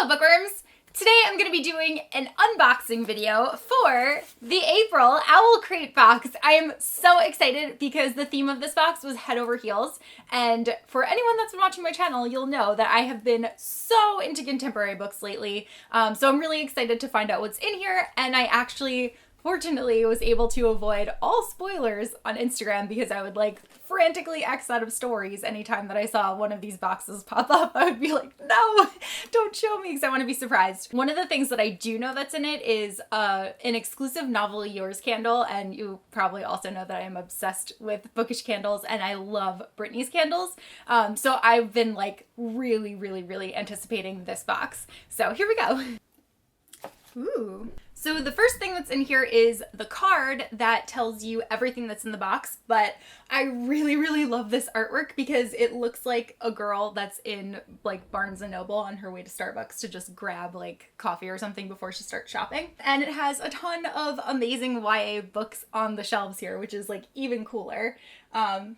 Hello bookworms! Today I'm going to be doing an unboxing video for the April OwlCrate box. I am so excited because the theme of this box was head over heels, and for anyone that's been watching my channel, you'll know that I have been so into contemporary books lately, so I'm really excited to find out what's in here, and I actually fortunately was able to avoid all spoilers on Instagram because I would like frantically X out of stories anytime that I saw one of these boxes pop up. I would be like, no, don't show me because I want to be surprised. One of the things that I do know that's in it is an exclusive Novel Yours candle, and you probably also know that I am obsessed with bookish candles and I love Britney's candles. So I've been like really anticipating this box. So here we go. Ooh. So the first thing that's in here is the card that tells you everything that's in the box, but I really love this artwork because it looks like a girl that's in like Barnes & Noble on her way to Starbucks to just grab like coffee or something before she starts shopping. And it has a ton of amazing YA books on the shelves here, which is like even cooler.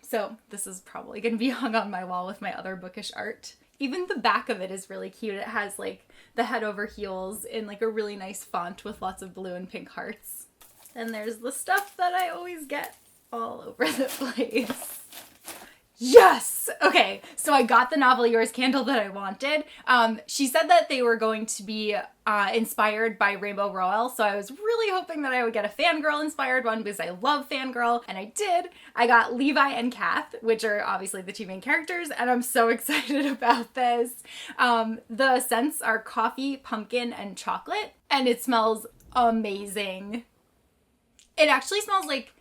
So this is probably going to be hung on my wall with my other bookish art. Even the back of it is really cute. It has like the head over heels in like a really nice font with lots of blue and pink hearts. And there's the stuff that I always get all over the place. Yes! Okay, so I got the Novel Yours candle that I wanted. She said that they were going to be inspired by Rainbow Rowell, so I was really hoping that I would get a fangirl inspired one because I love fangirl, and I did. I got Levi and Kath, which are obviously the two main characters, and I'm so excited about this. The scents are coffee, pumpkin, and chocolate, and it smells amazing. It actually smells like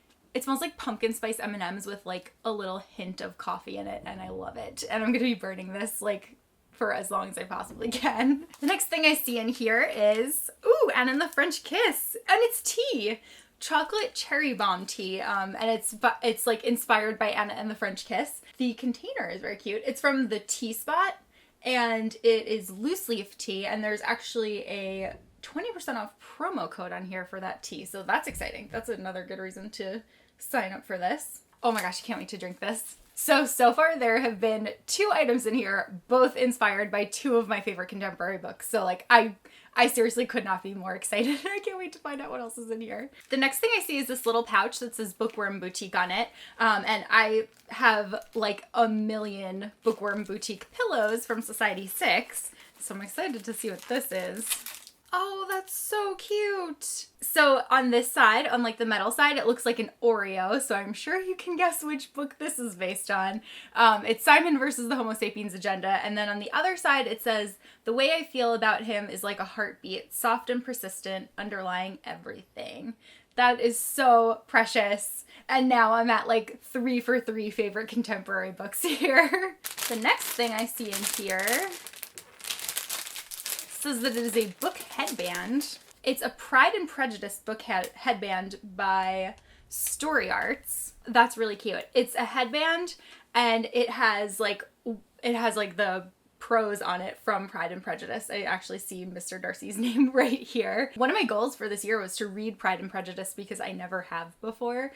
pumpkin spice M&Ms with like a little hint of coffee in it, and I love it. And I'm gonna be burning this like for as long as I possibly can. The next thing I see in here is, ooh, Anna and the French Kiss, and it's tea. Chocolate cherry bomb tea, and it's like inspired by Anna and the French Kiss. The container is very cute. It's from the Tea Spot, and it is loose leaf tea, and there's actually a 20% off promo code on here for that tea, so that's exciting. That's another good reason to sign up for this. Oh my gosh, I can't wait to drink this. So far there have been 2 items in here, both inspired by 2 of my favorite contemporary books. So like I seriously could not be more excited. I can't wait to find out what else is in here. The next thing I see is this little pouch that says Bookworm Boutique on it. And I have like a million Bookworm Boutique pillows from Society 6. So I'm excited to see what this is. Oh, that's so cute. So on this side, on like the metal side, it looks like an Oreo. So I'm sure you can guess which book this is based on. It's Simon versus the Homo sapiens agenda. And then on the other side, it says, the way I feel about him is like a heartbeat, soft and persistent, underlying everything. That is so precious. And now I'm at like 3 for 3 favorite contemporary books here. The next thing I see in here says that it is a book headband. It's a Pride and Prejudice book headband by Story Arts. That's really cute. It's a headband, and it has like the prose on it from Pride and Prejudice. I actually see Mr. Darcy's name right here. One of my goals for this year was to read Pride and Prejudice because I never have before.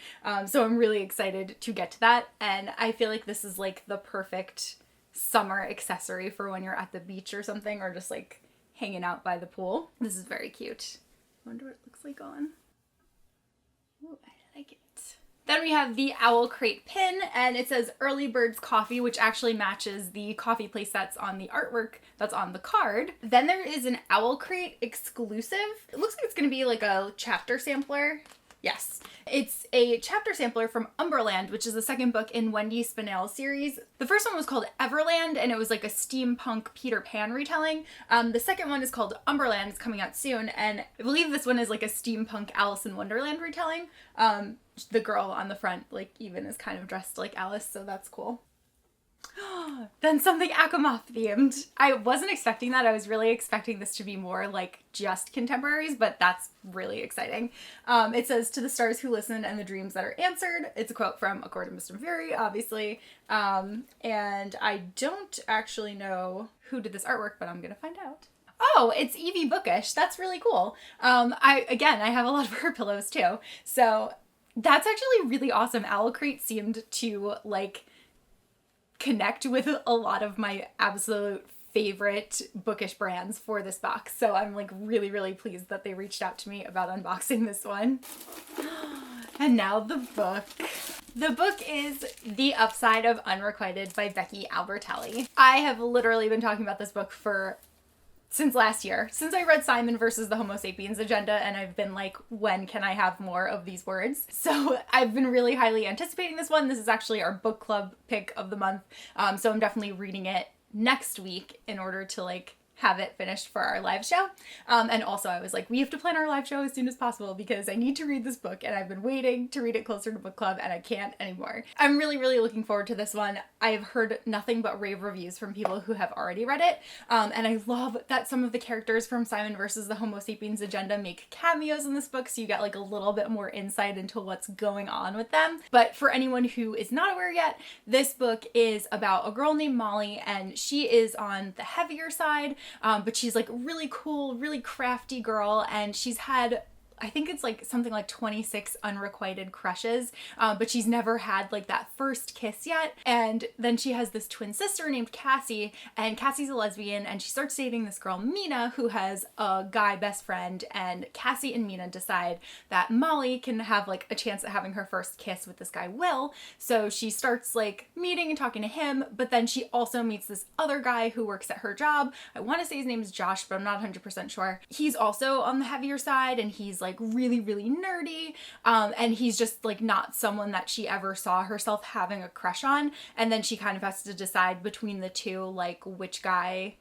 So I'm really excited to get to that, and I feel like this is like the perfect summer accessory for when you're at the beach or something, or just like hanging out by the pool. This is very cute. I wonder what it looks like on. Ooh, I like it. Then we have the OwlCrate pin, and it says Early Birds Coffee, which actually matches the coffee place that's on the artwork that's on the card. Then there is an OwlCrate exclusive. It looks like it's gonna be like a chapter sampler. Yes, it's a chapter sampler from Umberland, which is the second book in Wendy Spinell's series. The first one was called Everland, and it was like a steampunk Peter Pan retelling. The second one is called Umberland. It's coming out soon, and I believe this one is like a steampunk Alice in Wonderland retelling. The girl on the front like even is kind of dressed like Alice, so that's cool. Then something Akamov themed. I wasn't expecting that. I was really expecting this to be more like just contemporaries, but that's really exciting. It says, to the stars who listen and the dreams that are answered. It's a quote from A Court of Mist and Fury, obviously. And I don't actually know who did this artwork, but I'm gonna find out. Oh, it's Evie Bookish. That's really cool. I have a lot of her pillows too. So that's actually really awesome. OwlCrate seemed to like connect with a lot of my absolute favorite bookish brands for this box. So I'm like really, really pleased that they reached out to me about unboxing this one. And now the book. The book is The Upside of Unrequited by Becky Albertalli. I have literally been talking about this book since last year, since I read Simon versus the Homo sapiens agenda, and I've been like, when can I have more of these words? So I've been really highly anticipating this one. This is actually our book club pick of the month. So I'm definitely reading it next week in order to like have it finished for our live show. And also I was like, we have to plan our live show as soon as possible because I need to read this book and I've been waiting to read it closer to book club and I can't anymore. I'm really, really looking forward to this one. I've heard nothing but rave reviews from people who have already read it. And I love that some of the characters from Simon versus the Homo sapiens agenda make cameos in this book. So you get like a little bit more insight into what's going on with them. But for anyone who is not aware yet, this book is about a girl named Molly and she is on the heavier side. But she's like really cool, really crafty girl, and she's had, I think it's like something like 26 unrequited crushes, but she's never had like that first kiss yet. And then she has this twin sister named Cassie, and Cassie's a lesbian, and she starts dating this girl Mina who has a guy best friend, and Cassie and Mina decide that Molly can have like a chance at having her first kiss with this guy Will. So she starts like meeting and talking to him, but then she also meets this other guy who works at her job. I want to say his name is Josh, but I'm not 100% sure. He's also on the heavier side, and he's like really, really nerdy. And he's just like not someone that she ever saw herself having a crush on. And then she kind of has to decide between the two, like which guy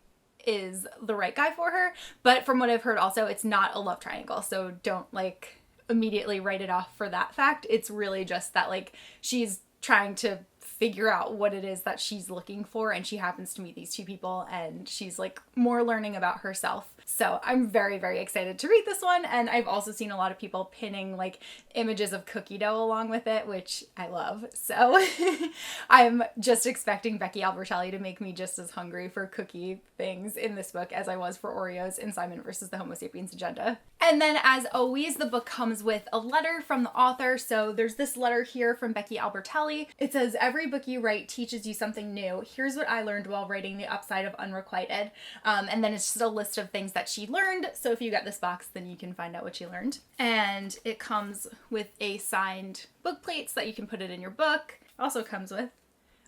is the right guy for her. But from what I've heard also, it's not a love triangle. So don't like immediately write it off for that fact. It's really just that like she's trying to figure out what it is that she's looking for, and she happens to meet these two people and she's like more learning about herself. So I'm very, very excited to read this one, and I've also seen a lot of people pinning like images of cookie dough along with it, which I love. So I'm just expecting Becky Albertalli to make me just as hungry for cookie things in this book as I was for Oreos in Simon versus the Homo sapiens agenda. And then as always, the book comes with a letter from the author. So there's this letter here from Becky Albertalli. It says, "Every book you write teaches you something new. Here's what I learned while writing The Upside of Unrequited." And then it's just a list of things that she learned. So if you get this box, then you can find out what she learned. And it comes with a signed book plate so that you can put it in your book. It also comes with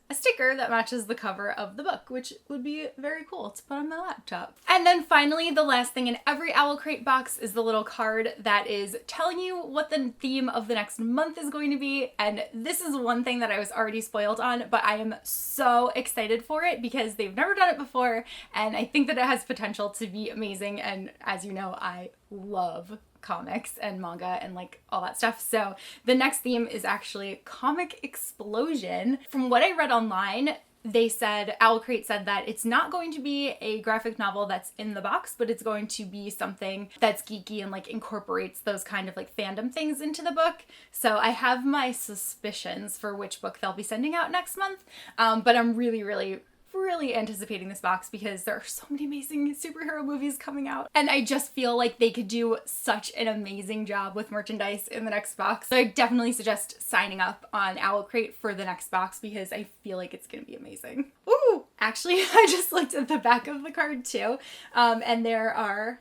a sticker that matches the cover of the book, which would be very cool to put on my laptop. And then finally, the last thing in every OwlCrate box is the little card that is telling you what the theme of the next month is going to be. And this is one thing that I was already spoiled on, but I am so excited for it because they've never done it before, and I think that it has potential to be amazing. And as you know, I love comics and manga and like all that stuff. So the next theme is actually comic explosion. From what I read online, they said, OwlCrate said that it's not going to be a graphic novel that's in the box, but it's going to be something that's geeky and like incorporates those kind of like fandom things into the book. So I have my suspicions for which book they'll be sending out next month. But I'm really, really anticipating this box because there are so many amazing superhero movies coming out, and I just feel like they could do such an amazing job with merchandise in the next box. So I definitely suggest signing up on OwlCrate for the next box because I feel like it's gonna be amazing. Ooh, actually, I just looked at the back of the card too, and there are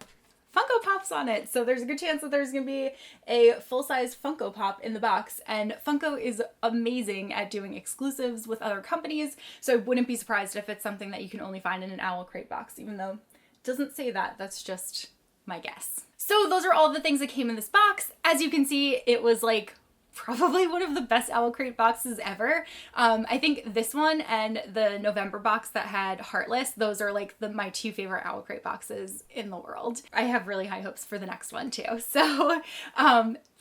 Funko Pops on it. So there's a good chance that there's gonna be a full-size Funko Pop in the box, and Funko is amazing at doing exclusives with other companies, so I wouldn't be surprised if it's something that you can only find in an OwlCrate box, even though it doesn't say that. That's just my guess. So those are all the things that came in this box. As you can see, it was like probably one of the best OwlCrate boxes ever. I think this one and the November box that had Heartless, those are like my two favorite OwlCrate boxes in the world. I have really high hopes for the next one too. So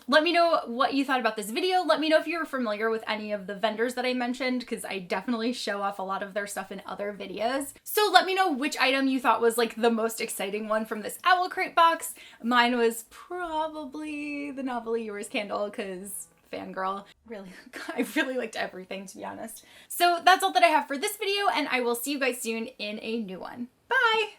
let me know what you thought about this video. Let me know if you're familiar with any of the vendors that I mentioned, because I definitely show off a lot of their stuff in other videos. So let me know which item you thought was like the most exciting one from this OwlCrate box. Mine was probably the Novelty Yours candle, because fangirl. Really, I really liked everything, to be honest. So that's all that I have for this video, and I will see you guys soon in a new one. Bye!